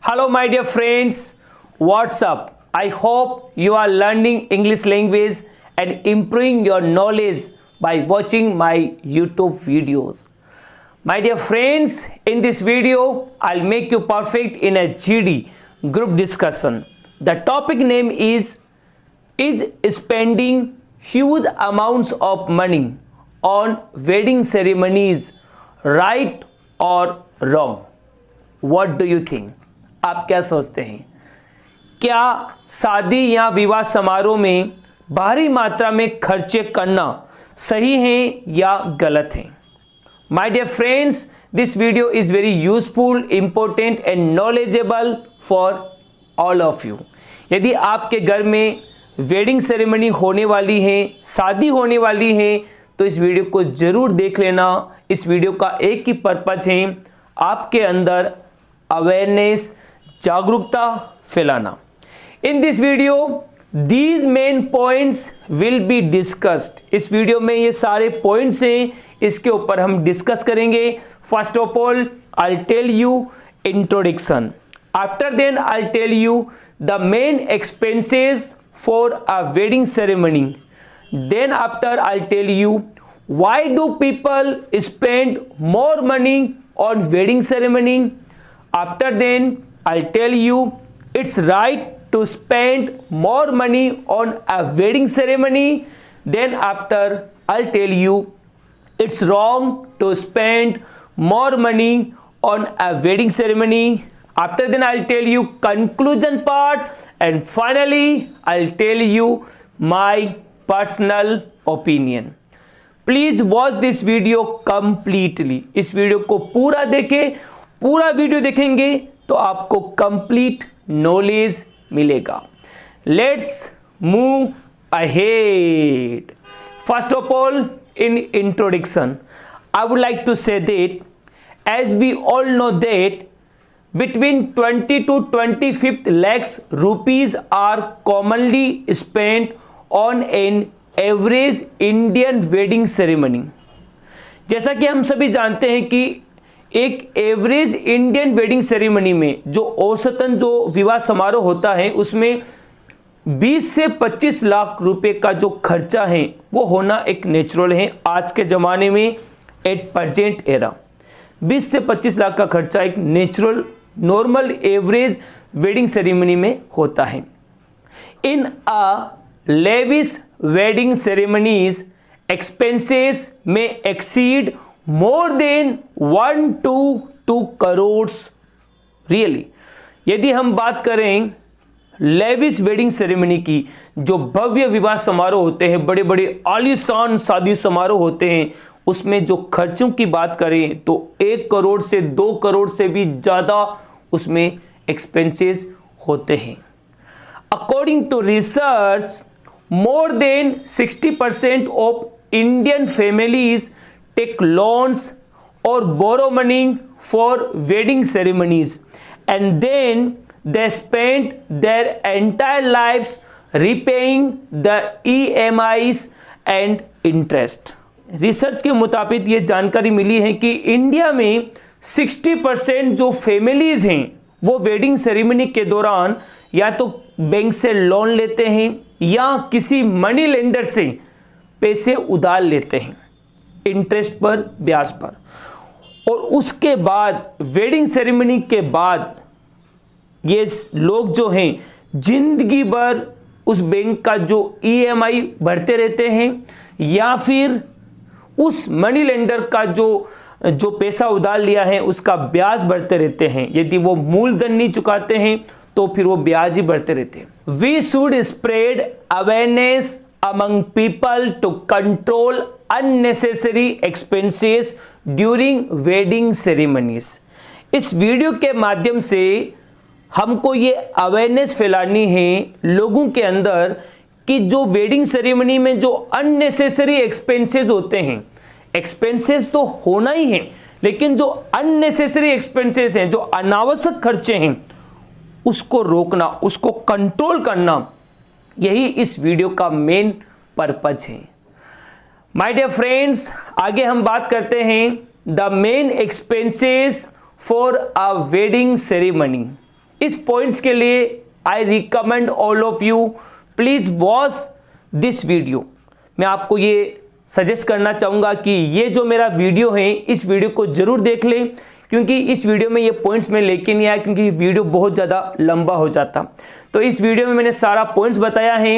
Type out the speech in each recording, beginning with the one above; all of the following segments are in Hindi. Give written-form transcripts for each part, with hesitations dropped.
Hello my dear friends, what's up? I hope you are learning English language and improving your knowledge by watching my YouTube videos. My dear friends, in this video, I'll make you perfect in a GD group discussion. The topic name is spending huge amounts of money on wedding ceremonies right or wrong? What do you think? आप क्या सोचते हैं? क्या शादी या विवाह समारोह में भारी मात्रा में खर्चे करना सही है या गलत है? My dear friends, this video is very useful, important and knowledgeable for all of you. यदि आपके घर में वेडिंग सेरेमनी होने वाली है, शादी होने वाली है, तो इस वीडियो को जरूर देख लेना। इस वीडियो का एक ही पर्पज है, आपके अंदर अवेयरनेस, जागरूकता फैलाना। In this video these main points will be discussed. इस वीडियो में ये सारे पॉइंट्स हैं, इसके ऊपर हम डिस्कस करेंगे। First of all I tell you introduction, after then I tell you the main expenses for a wedding ceremony, then after I tell you why do people spend more money on wedding ceremony, after then I'll tell you it's right to spend more money on a wedding ceremony. Then after I'll tell you it's wrong to spend more money on a wedding ceremony. After then I'll tell you conclusion part, and finally I'll tell you my personal opinion. Please watch this video completely. इस वीडियो को पूरा देखें। पूरा वीडियो देखेंगे तो आपको कंप्लीट नॉलेज मिलेगा। Let's move ahead. First of all, in introduction I would like to say that as we all know that between 20 to 25 lakhs rupees are commonly spent on an average Indian wedding ceremony। जैसा कि हम सभी जानते हैं कि एक एवरेज इंडियन वेडिंग सेरेमनी में जो औसतन जो विवाह समारोह होता है उसमें 20 से 25 लाख रुपए का जो खर्चा है वो होना एक नेचुरल है। आज के ज़माने में एट प्रेजेंट एरा 20 से 25 लाख का खर्चा एक natural normal average wedding ceremony में होता है। इन अ लेविश वेडिंग सेरेमनीज एक्सपेंसेस में exceed more than 1 to 2 crores really. यदि हम बात करें लेविश वेडिंग सेरेमनी की, जो भव्य विवाह समारोह होते हैं, बड़े बड़े आलीशान शादी समारोह होते हैं, उसमें जो खर्चों की बात करें तो 1 करोड़ से 2 करोड़ से भी ज़्यादा उसमें एक्सपेंसेस होते हैं। According to research, more than 60% of Indian families take loans or borrow money for wedding ceremonies, and then they spend their entire lives repaying the EMIs and interest। Research के मुताबिक ये जानकारी मिली है कि इंडिया में 60% जो फैमिलीज हैं वो वेडिंग सेरेमनी के दौरान या तो बैंक से लोन लेते हैं या किसी मनी लेंडर से पैसे उधार लेते हैं, इंटरेस्ट पर, ब्याज पर। और उसके बाद वेडिंग सेरेमनी के बाद ये लोग जो हैं जिंदगी भर उस बैंक का जो EMI भरते रहते हैं या फिर उस मनी लेंडर का जो पैसा उधार लिया है उसका ब्याज भरते रहते हैं। यदि वो मूलधन नहीं चुकाते हैं तो फिर वो ब्याज ही भरते रहते हैं। We should spread awareness among people to control unnecessary expenses during wedding ceremonies। इस वीडियो के माध्यम से हमको ये अवेयरनेस फैलानी है लोगों के अंदर कि जो वेडिंग सेरेमनी में जो अननेसेसरी एक्सपेंसेस होते हैं, एक्सपेंसेस तो होना ही है, लेकिन जो अननेसेसरी एक्सपेंसेस हैं, जो अनावश्यक खर्चे हैं, उसको रोकना, उसको कंट्रोल करना, यही इस वीडियो का मेन पर्पज है। माय डियर फ्रेंड्स, आगे हम बात करते हैं the main expenses for a wedding ceremony. इस पॉइंट्स के लिए I recommend all of you please watch this video. मैं आपको ये सजेस्ट करना चाहूँगा कि ये जो मेरा वीडियो है इस वीडियो को जरूर देख लें, क्योंकि इस वीडियो में ये पॉइंट्स मैं लेके नहीं आया, क्योंकि वीडियो बहुत ज़्यादा लंबा हो जाता। तो इस वीडियो में मैंने सारा पॉइंट्स बताया है।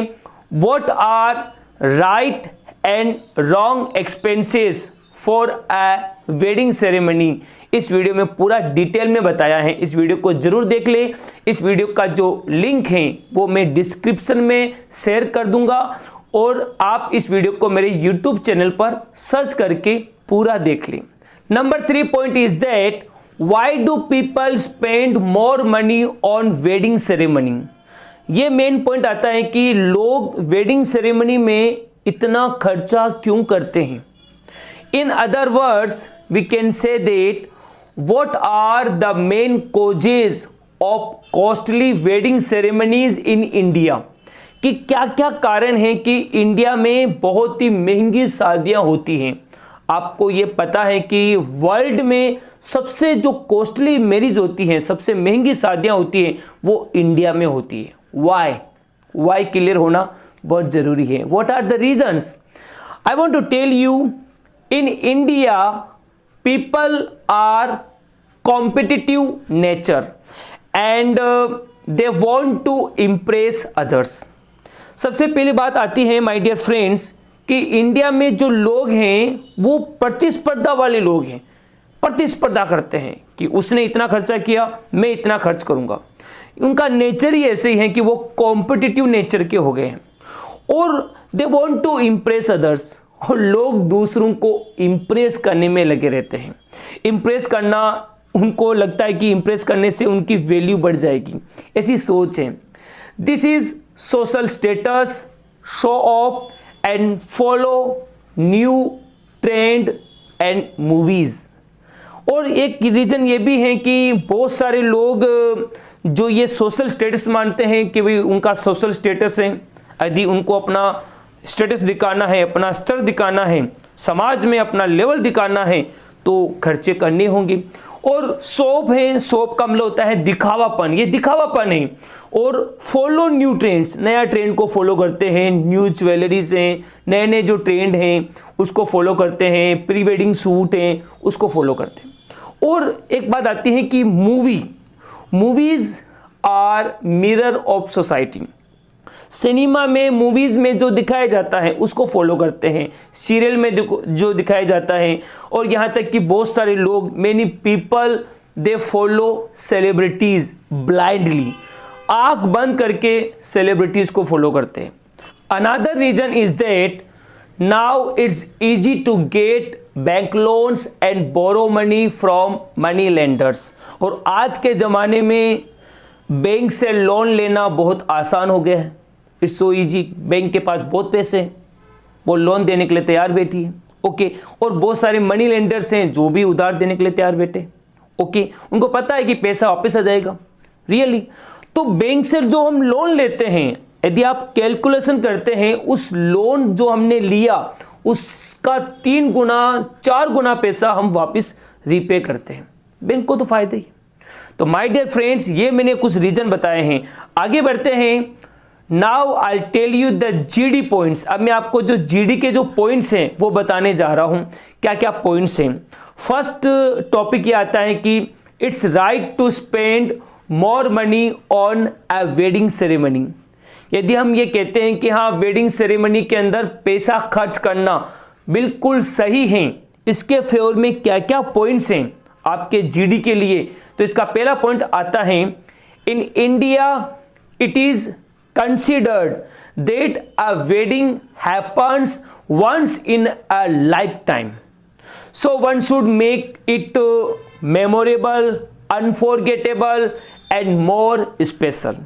What are right and wrong expenses for a wedding ceremony, इस वीडियो में पूरा डिटेल में बताया है। इस वीडियो को जरूर देख ले। इस वीडियो का जो लिंक है वो मैं डिस्क्रिप्शन में शेयर कर दूंगा, और आप इस वीडियो को मेरे YouTube चैनल पर सर्च करके पूरा देख लें। Number 3 point is that why do people spend more money on wedding ceremony. ये मेन पॉइंट आता है कि लोग वेडिंग सेरेमनी में इतना खर्चा क्यों करते हैं। In other words we can say that what are the main causes of costly wedding ceremonies in India, कि क्या क्या कारण है कि इंडिया में बहुत ही महंगी शादियां होती हैं। आपको ये पता है कि वर्ल्ड में सबसे जो कॉस्टली मैरिज होती हैं, सबसे महंगी शादियां होती हैं, वो इंडिया में होती है। वाई क्लियर होना बहुत जरूरी है। What are the reasons? I want to tell you, in India people are competitive nature and they want to impress others. सबसे पहली बात आती है माय डियर फ्रेंड्स कि इंडिया में जो लोग हैं वो प्रतिस्पर्धा वाले लोग हैं, प्रतिस्पर्धा करते हैं कि उसने इतना खर्चा किया मैं इतना खर्च करूंगा। उनका नेचर ही ऐसे ही है कि वो कॉम्पिटिटिव नेचर के हो गए हैं, और they want to impress others, और लोग दूसरों को इम्प्रेस करने में लगे रहते हैं। इम्प्रेस करना, उनको लगता है कि इम्प्रेस करने से उनकी वैल्यू बढ़ जाएगी, ऐसी सोच है। This is social status, show off and follow new trend and movies. और एक रीजन ये भी है कि बहुत सारे लोग जो ये सोशल स्टेटस मानते हैं कि भाई उनका सोशल स्टेटस है, यदि उनको अपना स्टेटस दिखाना है, अपना स्तर दिखाना है, समाज में अपना लेवल दिखाना है, तो खर्चे करने होंगे। और शॉप है, शॉप का मतलब होता है दिखावापन, ये दिखावापन है। और फॉलो न्यू ट्रेंड्स, नया ट्रेंड को फॉलो करते हैं, न्यू ज्वेलरीज हैं, नए नए जो ट्रेंड हैं उसको फॉलो करते हैं, प्री वेडिंग सूट हैं उसको फॉलो करते हैं। और एक बात आती है कि movies are mirror of society. Cinema में, मूवीज में जो दिखाया जाता है उसको फॉलो करते हैं, सीरियल में जो दिखाया जाता है, और यहाँ तक कि बहुत सारे लोग, many people they follow celebrities blindly, आंख बंद करके सेलिब्रिटीज को फॉलो करते हैं। Another reason is that now it's easy to get bank loans and borrow money from money lenders. और आज के ज़माने में बैंक से लोन लेना बहुत आसान हो गया है। इट्स सो ईजी, बैंक के पास बहुत पैसे हैं, वो लोन देने के लिए तैयार बैठी है। ओके, और बहुत सारे मनी लेंडर्स हैं जो भी उधार देने के लिए तैयार बैठे। ओके, उनको पता है कि पैसा वापस आ जाएगा रियली। तो बैंक से जो हम लोन लेते हैं, यदि आप कैलकुलेशन करते हैं, उस लोन जो हमने लिया उसका 3 गुना 4 गुना पैसा हम वापस रीपे करते हैं। बैंक को तो फायदा ही। तो माय डियर फ्रेंड्स, ये मैंने कुछ रीजन बताए हैं। आगे बढ़ते हैं। Now I tell you the GD points. अब मैं आपको जो जीडी के जो पॉइंट्स हैं वो बताने जा रहा हूं, क्या क्या पॉइंट्स हैं। फर्स्ट टॉपिक ये आता है कि it's right to spend more money on a wedding ceremony. यदि हम ये कहते हैं कि हाँ, वेडिंग सेरेमनी के अंदर पैसा खर्च करना बिल्कुल सही है, इसके फेवर में क्या क्या पॉइंट्स हैं आपके जीडी के लिए, तो इसका पहला पॉइंट आता है, in India it is considered that a wedding happens once in a lifetime, so one should make it memorable, unforgettable and more special.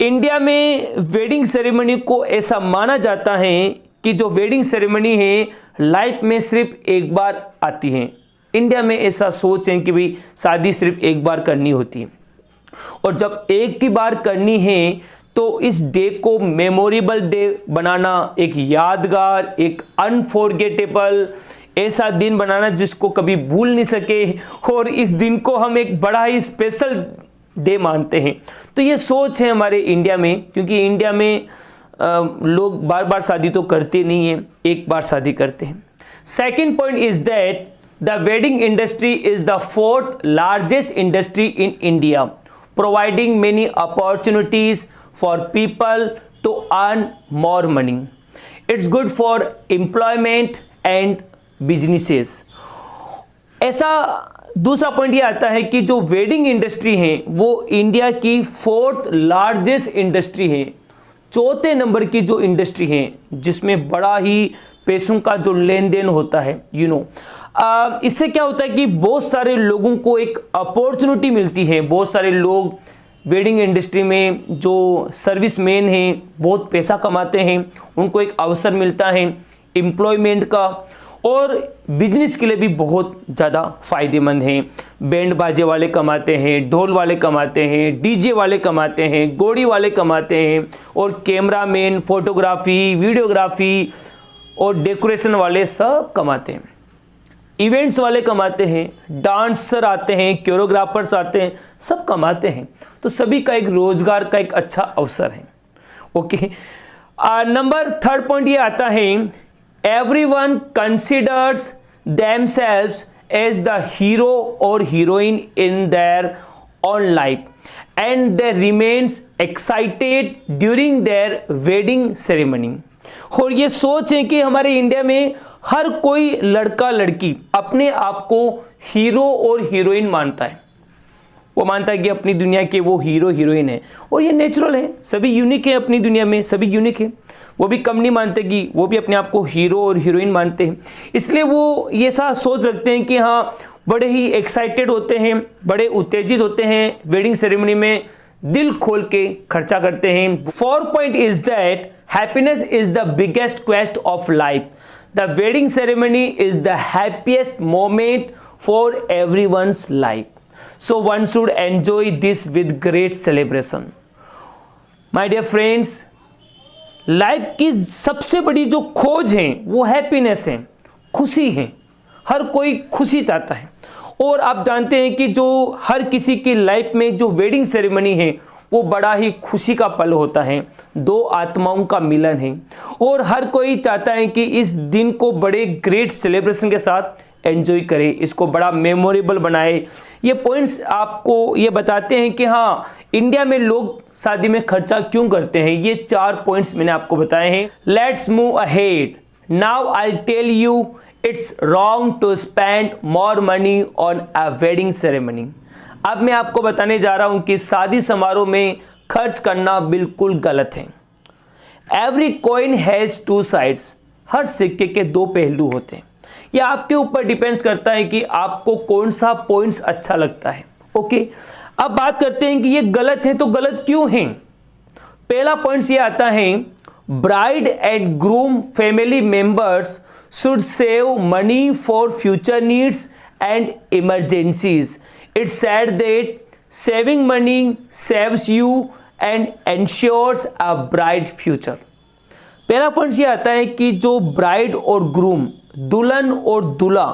India में वेडिंग सेरेमनी को ऐसा माना जाता है कि जो वेडिंग सेरेमनी है लाइफ में सिर्फ एक बार आती है। इंडिया में ऐसा सोच है कि भाई शादी सिर्फ एक बार करनी होती है, और जब एक ही बार करनी है तो इस डे को मेमोरेबल डे बनाना, एक यादगार, एक अनफॉरगेटेबल ऐसा दिन बनाना जिसको कभी भूल नहीं सके, और इस दिन को हम एक बड़ा ही स्पेशल डे मानते हैं। तो ये सोच है हमारे इंडिया में, क्योंकि इंडिया में लोग बार बार शादी तो करते नहीं हैं, एक बार शादी करते हैं। Second point is that the wedding industry is the fourth largest industry in India, providing many opportunities for people to earn more money. It's good for employment and businesses. ऐसा दूसरा पॉइंट ये आता है कि जो वेडिंग इंडस्ट्री है वो इंडिया की फोर्थ लार्जेस्ट इंडस्ट्री है, चौथे नंबर की जो इंडस्ट्री है जिसमें बड़ा ही पैसों का जो लेन देन होता है। इससे क्या होता है कि बहुत सारे लोगों को एक अपॉर्चुनिटी मिलती है। बहुत सारे लोग वेडिंग इंडस्ट्री में जो सर्विसमैन हैं, बहुत पैसा कमाते हैं, उनको एक अवसर मिलता है एम्प्लॉयमेंट का, और बिजनेस के लिए भी बहुत ज़्यादा फायदेमंद हैं। बैंड बाजे वाले कमाते हैं, ढोल वाले कमाते हैं, डीजे वाले कमाते हैं, घोड़ी वाले कमाते हैं, और कैमरामैन, फोटोग्राफी, वीडियोग्राफी और डेकोरेशन वाले सब कमाते हैं। इवेंट्स वाले कमाते हैं, डांसर आते हैं, कोरियोग्राफर्स आते हैं, सब कमाते हैं। तो सभी का एक रोजगार का एक अच्छा अवसर है। ओके, नंबर थर्ड पॉइंट ये आता है, everyone considers themselves as the hero or heroine in their own life and they remains excited during their wedding ceremony। और ये सोच है कि हमारे इंडिया में हर कोई लड़का लड़की अपने आप को हीरो और हीरोइन मानता है। वो मानता है कि अपनी दुनिया के वो हीरो हीरोइन है, और ये नेचुरल है, सभी यूनिक है अपनी दुनिया में, सभी यूनिक है। वो भी कम नहीं मानते कि वो भी अपने आप को हीरो और हीरोइन मानते हैं। इसलिए वो ये ऐसा सोच रखते हैं कि हाँ, बड़े ही एक्साइटेड होते हैं, बड़े उत्तेजित होते हैं, वेडिंग सेरेमनी में दिल खोल के खर्चा करते हैं। Fourth point is that happiness is the biggest quest of life. The wedding ceremony is the happiest moment for everyone's life. So one should enjoy this with great celebration. My dear friends, life की सबसे बड़ी जो खोज है वो हैप्पीनेस है, खुशी है। हर कोई खुशी चाहता है, और आप जानते हैं कि जो हर किसी की लाइफ में जो वेडिंग सेरेमनी है वो बड़ा ही खुशी का पल होता है, दो आत्माओं का मिलन है, और हर कोई चाहता है कि इस दिन को बड़े ग्रेट सेलिब्रेशन के साथ एंजॉय करे, इसको बड़ा मेमोरेबल बनाए। ये पॉइंट्स आपको ये बताते हैं कि हाँ, इंडिया में लोग शादी में खर्चा क्यों करते हैं। ये 4 पॉइंट्स मैंने आपको बताए हैं। Let's move ahead. Now I tell you it's wrong to spend more money on a wedding ceremony. अब मैं आपको बताने जा रहा हूं कि शादी समारोह में खर्च करना बिल्कुल गलत है। Every coin has 2 sides. हर सिक्के के 2 पहलू होते हैं। यह आपके ऊपर डिपेंड्स करता है कि आपको कौन सा पॉइंट्स अच्छा लगता है। ओके, अब बात करते हैं कि ये गलत है, तो गलत क्यों है। पहला पॉइंट्स ये आता है, bride and groom family members should save money for future needs and emergencies. It's said that saving money saves you and ensures a bright future. पहला पॉइंट ये आता है कि जो ब्राइड और ग्रूम, दुल्हन और दूल्हा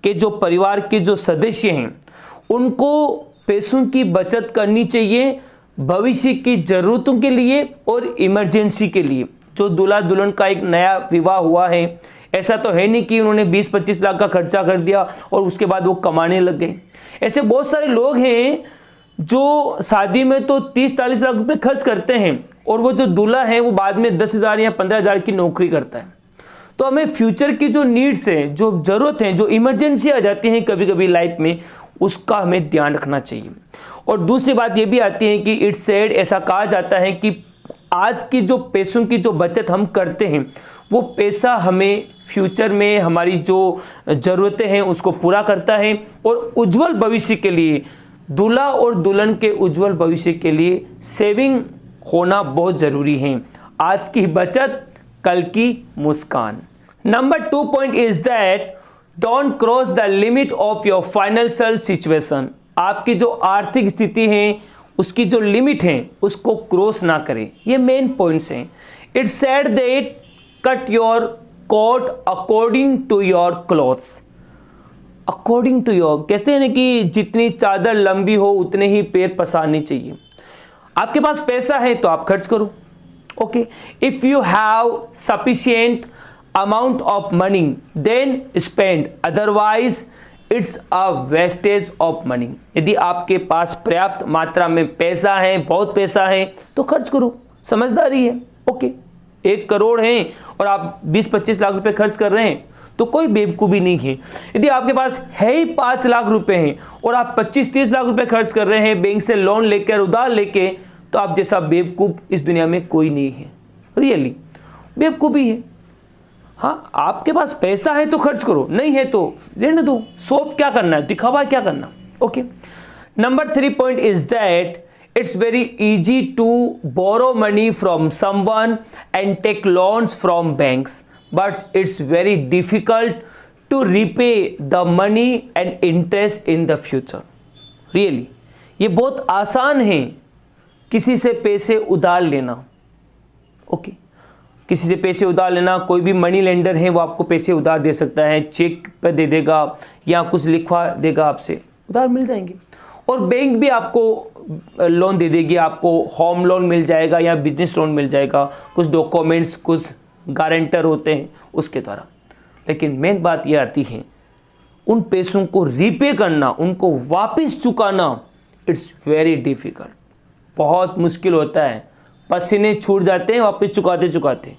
के जो परिवार के जो सदस्य हैं, उनको पैसों की बचत करनी चाहिए भविष्य की ज़रूरतों के लिए और इमरजेंसी के लिए। जो दूल्हा दुल्हन का एक नया विवाह हुआ है, ऐसा तो है नहीं कि उन्होंने 20-25 लाख का खर्चा कर दिया और उसके बाद वो कमाने लग गए। ऐसे बहुत सारे लोग हैं जो शादी में तो 30-40 लाख रुपए खर्च करते हैं, और वो जो दूल्हा है वो बाद में 10,000 या 15,000 की नौकरी करता है। तो हमें फ्यूचर की जो नीड्स है, जो ज़रूरत है, जो इमरजेंसी आ जाती है कभी कभी लाइफ में, उसका हमें ध्यान रखना चाहिए। और दूसरी बात ये भी आती है कि इट्स सैड, ऐसा कहा जाता है कि आज की जो पैसों की जो बचत हम करते हैं, वो पैसा हमें फ्यूचर में हमारी जो ज़रूरतें हैं उसको पूरा करता है, और उज्जवल भविष्य के लिए, दूल्हा और दुल्हन के उज्जवल भविष्य के लिए सेविंग होना बहुत ज़रूरी है। आज की बचत, कल की मुस्कान। Number 2 point is that don't cross the limit of your financial situation. आपकी जो आर्थिक स्थिति है उसकी जो लिमिट है उसको क्रॉस ना करें। ये मेन पॉइंट्स हैं। It's said that cut your coat according to your clothes. According to your, कहते हैं ना कि जितनी चादर लंबी हो उतने ही पैर पसारने चाहिए। आपके पास पैसा है तो आप खर्च करो। Okay, if you have sufficient amount of money then spend, otherwise it's a wastage of money. यदि आपके पास पर्याप्त मात्रा में पैसा है, बहुत पैसा है, तो खर्च करो, समझदारी है। ओके, 1 करोड़ है और आप 20-25 लाख रुपए खर्च कर रहे हैं तो कोई बेवकूफ़ी नहीं है। यदि आपके पास है ही 5 लाख रुपए हैं और आप 25-30 लाख रुपए खर्च कर रहे हैं बैंक से लोन लेकर, उधार लेके, तो आप जैसा बेवकूफ़ इस दुनिया में कोई नहीं है। रियली बेवकूफ़ी है। हाँ, आपके पास पैसा है तो खर्च करो, नहीं है तो रहने दो। शौक क्या करना है, दिखावा क्या करना। Okay, number 3 point is that it's very easy to borrow money from someone and take loans from banks, but it's very difficult to repay the money and interest in the future. Really, ये बहुत आसान है किसी से पैसे उधार लेना। ओके, किसी से पैसे उधार लेना, कोई भी मनी लेंडर है वो आपको पैसे उधार दे सकता है, चेक पे दे देगा या कुछ लिखवा देगा, आपसे उधार मिल जाएंगे। और बैंक भी आपको लोन दे देगी, आपको होम लोन मिल जाएगा या बिजनेस लोन मिल जाएगा, कुछ डॉक्यूमेंट्स, कुछ गारंटर होते हैं उसके द्वारा। लेकिन मेन बात ये आती है, उन पैसों को रीपे करना, उनको वापस चुकाना, इट्स वेरी डिफ़िकल्ट, बहुत मुश्किल होता है। पसीने छूट जाते हैं वापस चुकाते चुकाते,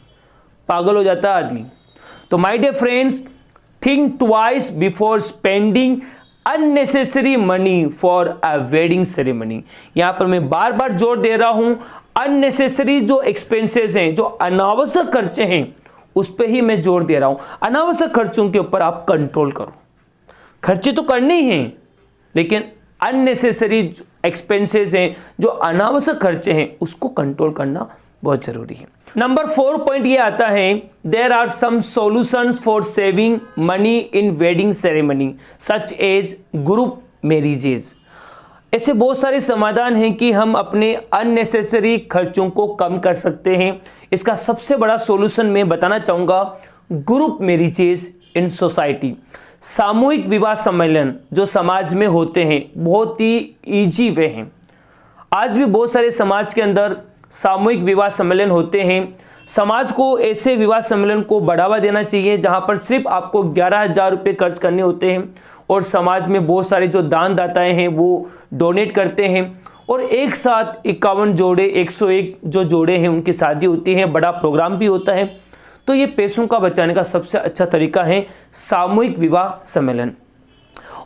पागल हो जाता है आदमी। तो my dear friends, think twice before spending unnecessary money for a wedding ceremony. यहां पर मैं बार बार जोर दे रहा हूं, अननेसेसरी जो एक्सपेंसेस हैं, जो अनावश्यक खर्चे हैं, उस पर ही मैं जोर दे रहा हूं। अनावश्यक खर्चों के ऊपर आप कंट्रोल करो। खर्चे तो करने ही हैं, लेकिन अननेसेसरी एक्सपेंसेस हैं, जो अनावश्यक खर्चे हैं, उसको कंट्रोल करना बहुत जरूरी है। नंबर 4 पॉइंट ये आता है, there are some solutions for saving money in wedding ceremony such as group marriages. ऐसे बहुत सारे समाधान हैं कि हम अपने अननेसेसरी खर्चों को कम कर सकते हैं। इसका सबसे बड़ा सॉल्यूशन मैं बताना चाहूँगा, ग्रुप मैरिजेस इन सोसाइटी। सामूहिक विवाह सम्मेलन जो समाज में होते हैं, बहुत ही ईजी वे हैं। आज भी बहुत सारे समाज के अंदर सामूहिक विवाह सम्मेलन होते हैं। समाज को ऐसे विवाह सम्मेलन को बढ़ावा देना चाहिए जहां पर सिर्फ आपको 11,000 रुपये खर्च करने होते हैं और समाज में बहुत सारे जो दान दाताएं हैं वो डोनेट करते हैं और एक साथ 51 जोड़े, 101 जो जोड़े हैं उनकी शादी होती है, बड़ा प्रोग्राम भी होता है। तो ये पैसों का बचाने का सबसे अच्छा तरीका है सामूहिक विवाह सम्मेलन।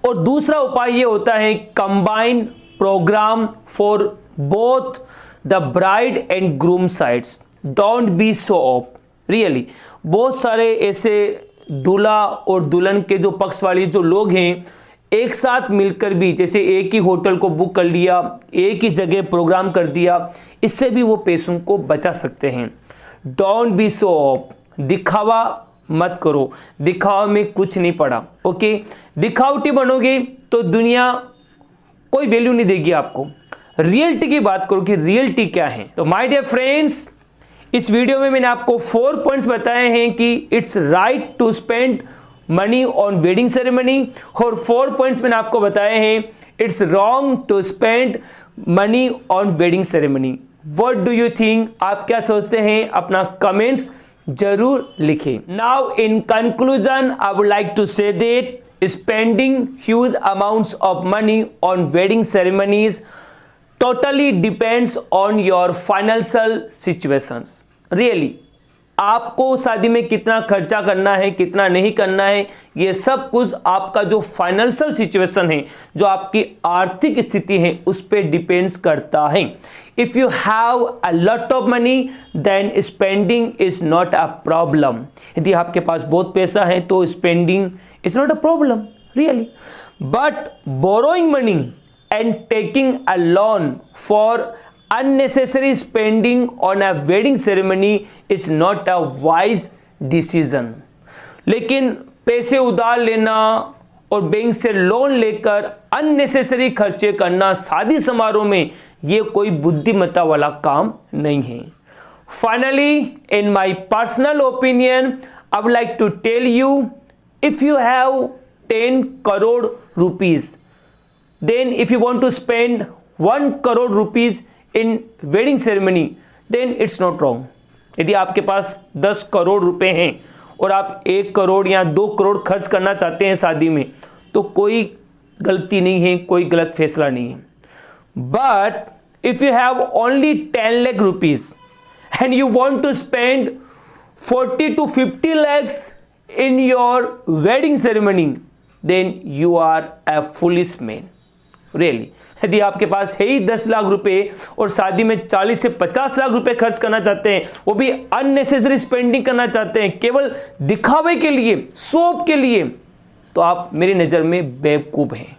और दूसरा उपाय ये होता है combine program for both the bride and groom sides, don't be show off. Really बहुत सारे ऐसे दूल्हा और दुल्हन के जो पक्ष वाले जो लोग हैं, एक साथ मिलकर भी जैसे एक ही होटल को बुक कर लिया, एक ही जगह प्रोग्राम कर दिया, इससे भी वो पैसों को बचा सकते हैं। डोंट बी शो ऑफ, दिखावा मत करो, दिखावा में कुछ नहीं पड़ा। ओके, दिखावटी बनोगे तो दुनिया कोई वैल्यू नहीं देगी आपको। रियलिटी की बात करो कि रियलिटी क्या है। तो माय डियर फ्रेंड्स, इस वीडियो में मैंने आपको 4 पॉइंट्स बताए हैं कि it's right to spend money on wedding ceremony, और 4 पॉइंट्स मैंने आपको बताए हैं it's wrong to spend money on wedding ceremony. What do you think, आप क्या सोचते हैं? अपना कमेंट्स जरूर लिखें। Now in conclusion I would like to say that spending huge amounts of money on wedding ceremonies totally depends on your financial situations. Really, आपको शादी में कितना खर्चा करना है, कितना नहीं करना है, ये सब कुछ आपका जो फाइनेंशियल सिचुएशन है, जो आपकी आर्थिक स्थिति है, उस पर डिपेंड्स करता है। If you have a lot of money then spending is not a problem. यदि आपके पास बहुत पैसा है तो spending is not a problem really, but borrowing money and taking a loan for unnecessary spending on a wedding ceremony is not a wise decision. लेकिन पैसे उधार लेना और बैंक से लोन लेकर अननेसेसरी खर्चे करना शादी समारोह में, ये कोई बुद्धिमत्ता वाला काम नहीं है। Finally, in my personal opinion, I would like to tell you, if you have 10 crore rupees, then if you want to spend 1 crore rupees in wedding ceremony, then it's not wrong. यदि आपके पास 10 करोड़ रुपए हैं और आप 1 करोड़ या 2 करोड़ खर्च करना चाहते हैं शादी में, तो कोई गलती नहीं है, कोई गलत फैसला नहीं है. But if you have only 10 lakh rupees and you want to spend 40 to 50 lakhs in your wedding ceremony, then you are a foolish man. Really. यदि आपके पास है ही 10 लाख रुपए और शादी में 40 से 50 लाख रुपए खर्च करना चाहते हैं, वो भी अननेसेसरी स्पेंडिंग करना चाहते हैं केवल दिखावे के लिए, शोप के लिए, तो आप मेरी नज़र में बेवकूफ़ हैं.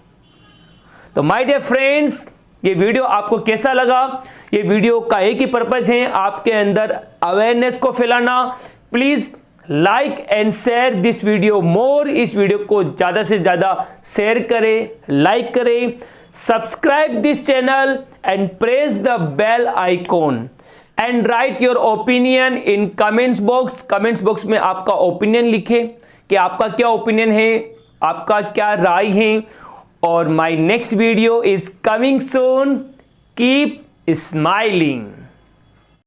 तो माय डियर फ्रेंड्स, ये वीडियो आपको कैसा लगा? ये वीडियो का एक ही पर्पज़ है, आपके अंदर अवेयरनेस को फैलाना. Please like and share this video more. इस वीडियो को ज़्यादा से ज़्यादा शेयर करें, लाइक करें, subscribe this channel and press the bell icon and write your opinion in comments box. Comments box में आपका ओपिनियन लिखें कि आपका क्या ओपिनियन है, आपका क्या राय है. और my next video is coming soon. Keep smiling.